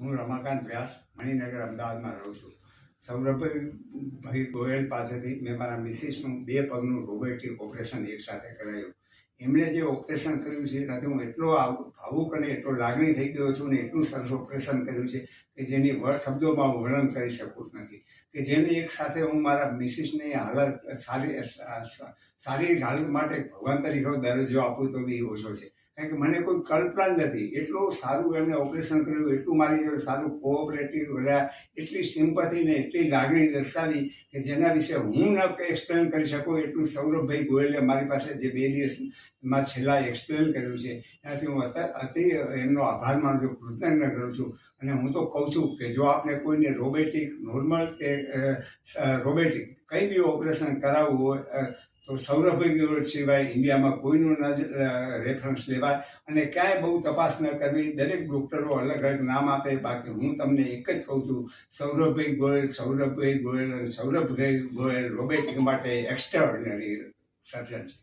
હું રમાકાંત વ્યાસ મણિનગર અમદાવાદમાં રહું છું. સૌરભભાઈ ગોયલ પાસેથી મેં મારા મિસિસનું 2 પગનું રોબોટિક ઓપરેશન એકસાથે કરાયું. એમણે જે ઓપરેશન કર્યું છે એનાથી હું એટલો ભાવુક અને એટલો લાગણી થઈ ગયો છું ને એટલું સરસ ઓપરેશન કર્યું છે કે જેની શબ્દોમાં વર્ણન કરી શકું નથી. કે જેની એક સાથે હું મારા મિસિસની હાલત સારી હાલત માટે ભગવાન તરીકે દરજ્જો આપું તો બી ઓછો છે. કારણ કે મને કોઈ કલ્પના જ નથી. એટલું સારું એમને ઓપરેશન કર્યું, એટલું મારી જોડે સારું કોઓપરેટિવ રહ્યા, એટલી સિમ્પથી ને એટલી લાગણી દર્શાવી કે જેના વિશે હું ન એક્સપ્લેન કરી શકું એટલું સૌરભભાઈ ગોયલે મારી પાસે જે 2 દિવસમાં છેલ્લા એક્સપ્લેન કર્યું છે એનાથી હું અતિ એમનો આભાર માનું છું, કૃતજ્ઞ કરું છું. અને હું તો કહું છું કે જો આપણે કોઈને રોબોટિક નોર્મલ કે રોબોટિક કંઈ બી ઓપરેશન કરાવવું હોય તો સૌરભભાઈ ગોયલ સિવાય ઇન્ડિયામાં કોઈનું રેફરન્સ લેવાય અને ક્યાંય બહુ તપાસ ન કરવી. દરેક ડૉક્ટરો અલગ અલગ નામ આપે. બાકી હું તમને એક જ કહું છું, સૌરભભાઈ ગોયલ રોબોટિક માટે એક્સ્ટ્રાઓર્ડિનરી સર્જન છે.